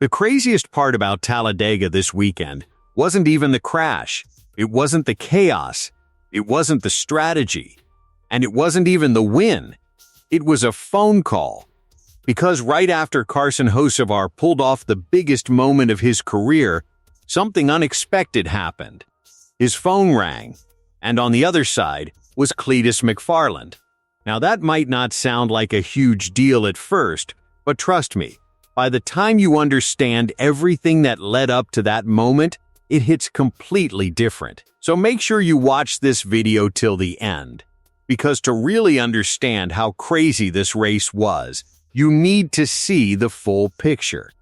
The craziest part about Talladega this weekend wasn't even the crash, it wasn't the chaos, it wasn't the strategy, and it wasn't even the win. It was a phone call. Because right after Carson Hocevar pulled off the biggest moment of his career, something unexpected happened. His phone rang, and on the other side was Cleetus McFarland. Now that might not sound like a huge deal at first, but trust me, by the time you understand everything that led up to that moment, it hits completely different. So make sure you watch this video till the end, because to really understand how crazy this race was, you need to see the full picture.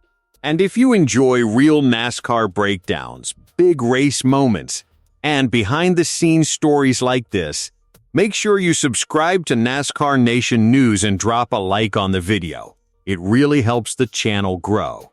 And if you enjoy real NASCAR breakdowns, big race moments, and behind-the-scenes stories like this, make sure you subscribe to NASCAR Nation News and drop a like on the video. It really helps the channel grow.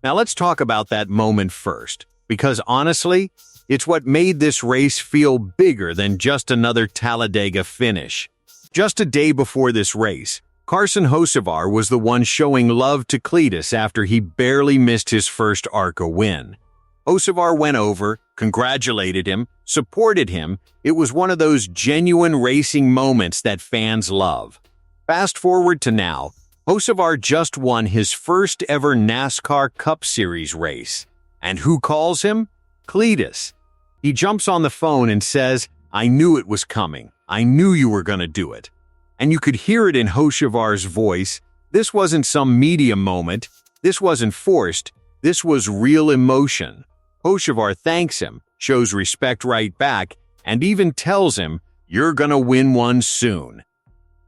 Now let's talk about that moment first, because honestly, it's what made this race feel bigger than just another Talladega finish. Just a day before this race, Carson Hocevar was the one showing love to Cleetus after he barely missed his first ARCA win. Hocevar went over, congratulated him, supported him. It was one of those genuine racing moments that fans love. Fast forward to now, Hocevar just won his first ever NASCAR Cup Series race. And who calls him? Cleetus. He jumps on the phone and says, "I knew it was coming. I knew you were going to do it." And you could hear it in Hocevar's voice. This wasn't some media moment. This wasn't forced. This was real emotion. Hocevar thanks him, shows respect right back, and even tells him, "You're gonna win one soon."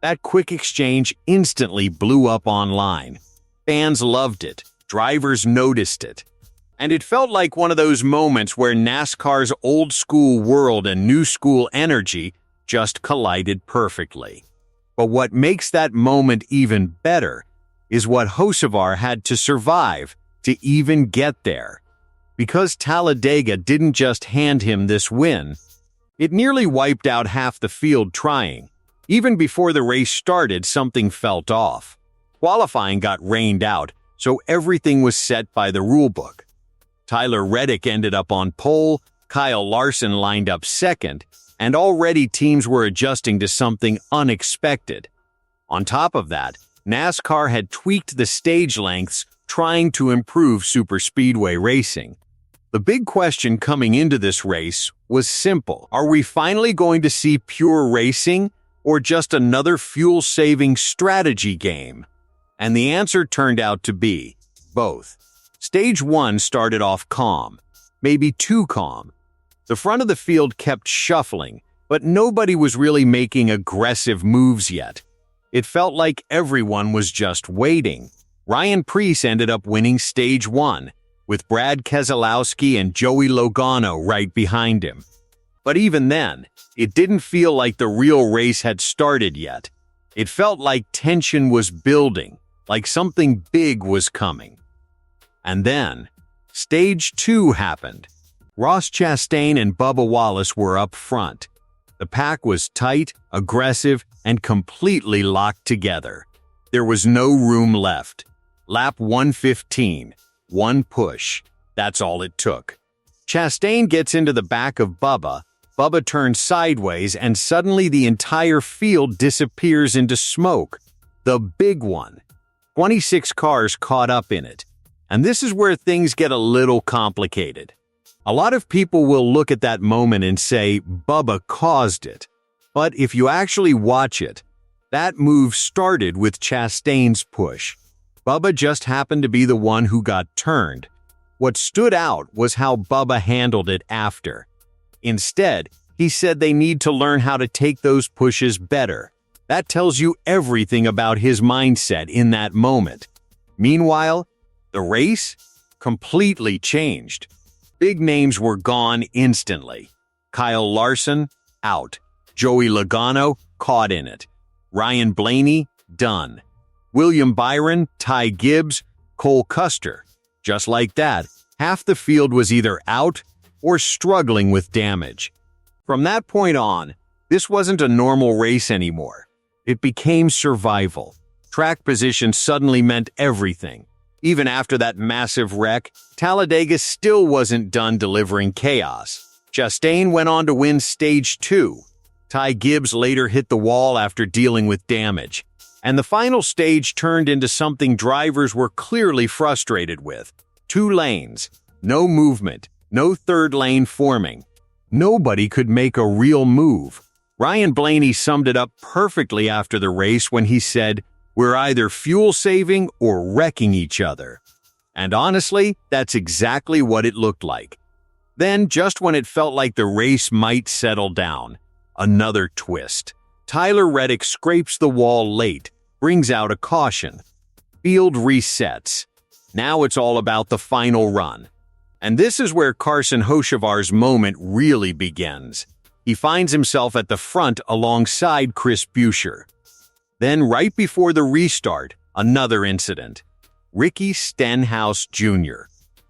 That quick exchange instantly blew up online. Fans loved it. Drivers noticed it. And it felt like one of those moments where NASCAR's old-school world and new-school energy just collided perfectly. But what makes that moment even better is what Hocevar had to survive to even get there. Because Talladega didn't just hand him this win, it nearly wiped out half the field trying. Even before the race started, something felt off. Qualifying got rained out, so everything was set by the rulebook. Tyler Reddick ended up on pole, Kyle Larson lined up second, and already teams were adjusting to something unexpected. On top of that, NASCAR had tweaked the stage lengths, trying to improve superspeedway racing. The big question coming into this race was simple. Are we finally going to see pure racing, or just another fuel-saving strategy game? And the answer turned out to be both. Stage 1 started off calm, maybe too calm. The front of the field kept shuffling, but nobody was really making aggressive moves yet. It felt like everyone was just waiting. Ryan Preece ended up winning Stage 1, with Brad Keselowski and Joey Logano right behind him. But even then, it didn't feel like the real race had started yet. It felt like tension was building, like something big was coming. And then, Stage 2 happened. Ross Chastain and Bubba Wallace were up front. The pack was tight, aggressive, and completely locked together. There was no room left. Lap 115, one push. That's all it took. Chastain gets into the back of Bubba. Bubba turns sideways, and suddenly the entire field disappears into smoke. The big one. 26 cars caught up in it. And this is where things get a little complicated. A lot of people will look at that moment and say, Bubba caused it. But if you actually watch it, that move started with Chastain's push. Bubba just happened to be the one who got turned. What stood out was how Bubba handled it after. Instead, he said they need to learn how to take those pushes better. That tells you everything about his mindset in that moment. Meanwhile, the race completely changed. Big names were gone instantly. Kyle Larson, out. Joey Logano, caught in it. Ryan Blaney, done. William Byron, Ty Gibbs, Cole Custer. Just like that, half the field was either out or struggling with damage. From that point on, this wasn't a normal race anymore. It became survival. Track position suddenly meant everything. Even after that massive wreck, Talladega still wasn't done delivering chaos. Chastain went on to win Stage 2. Ty Gibbs later hit the wall after dealing with damage. And the final stage turned into something drivers were clearly frustrated with. 2 lanes, no movement, no third lane forming. Nobody could make a real move. Ryan Blaney summed it up perfectly after the race when he said, "We're either fuel-saving or wrecking each other." And honestly, that's exactly what it looked like. Then, just when it felt like the race might settle down, another twist. Tyler Reddick scrapes the wall late, brings out a caution. Field resets. Now it's all about the final run. And this is where Carson Hocevar's moment really begins. He finds himself at the front alongside Chris Buescher. Then, right before the restart, another incident. Ricky Stenhouse Jr.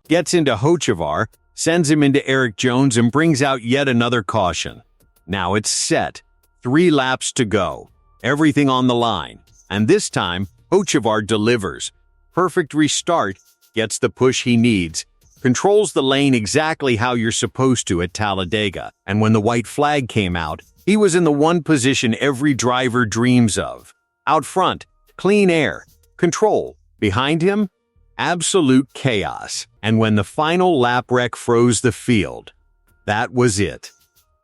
gets into Hocevar, sends him into Eric Jones, and brings out yet another caution. Now it's set. 3 laps to go. Everything on the line. And this time, Hocevar delivers. Perfect restart, gets the push he needs, controls the lane exactly how you're supposed to at Talladega. And when the white flag came out, he was in the one position every driver dreams of. Out front, clean air, control. Behind him, absolute chaos. And when the final lap wreck froze the field, that was it.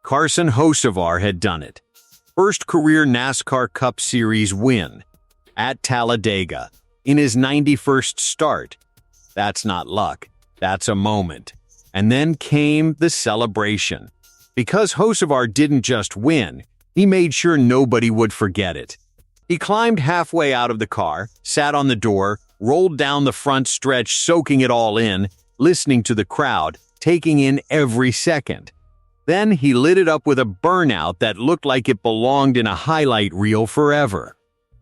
Carson Hocevar had done it. First career NASCAR Cup Series win at Talladega in his 91st start. That's not luck. That's a moment. And then came the celebration. Because Hocevar didn't just win, he made sure nobody would forget it. He climbed halfway out of the car, sat on the door, rolled down the front stretch, soaking it all in, listening to the crowd, taking in every second. Then he lit it up with a burnout that looked like it belonged in a highlight reel forever.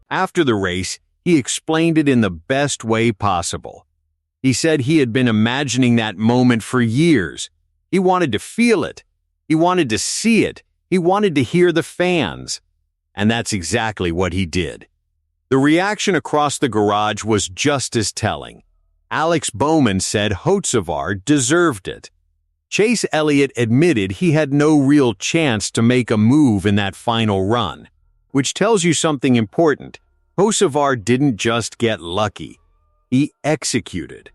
After the race, he explained it in the best way possible. He said he had been imagining that moment for years. He wanted to feel it. He wanted to see it. He wanted to hear the fans. And that's exactly what he did. The reaction across the garage was just as telling. Alex Bowman said Hocevar deserved it. Chase Elliott admitted he had no real chance to make a move in that final run, which tells you something important. Hocevar didn't just get lucky. He executed.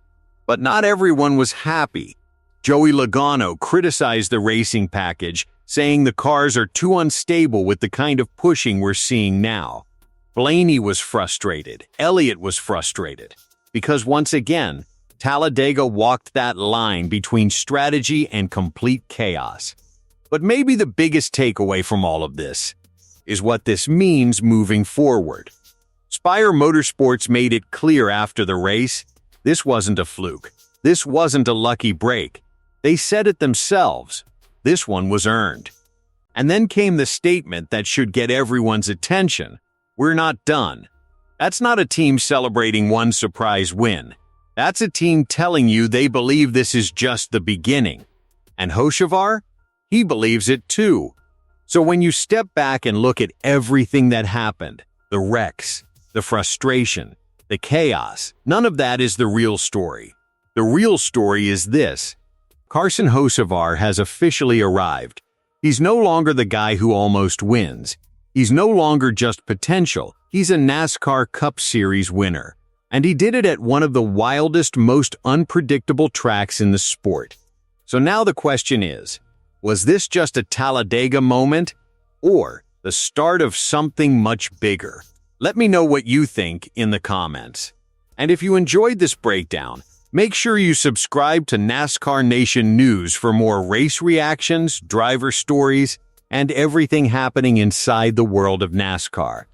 But not everyone was happy. Joey Logano criticized the racing package, saying the cars are too unstable with the kind of pushing we're seeing now. Blaney was frustrated. Elliott was frustrated. Because once again, Talladega walked that line between strategy and complete chaos. But maybe the biggest takeaway from all of this is what this means moving forward. Spire Motorsports made it clear after the race, this wasn't a fluke. This wasn't a lucky break. They said it themselves. This one was earned. And then came the statement that should get everyone's attention. We're not done. That's not a team celebrating one surprise win. That's a team telling you they believe this is just the beginning. And Hocevar? He believes it too. So when you step back and look at everything that happened, the wrecks, the frustration, the chaos, none of that is the real story. The real story is this. Carson Hocevar has officially arrived. He's no longer the guy who almost wins. He's no longer just potential. He's a NASCAR Cup Series winner. And he did it at one of the wildest, most unpredictable tracks in the sport. So now the question is, was this just a Talladega moment or the start of something much bigger? Let me know what you think in the comments. And if you enjoyed this breakdown, make sure you subscribe to NASCAR Nation News for more race reactions, driver stories, and everything happening inside the world of NASCAR.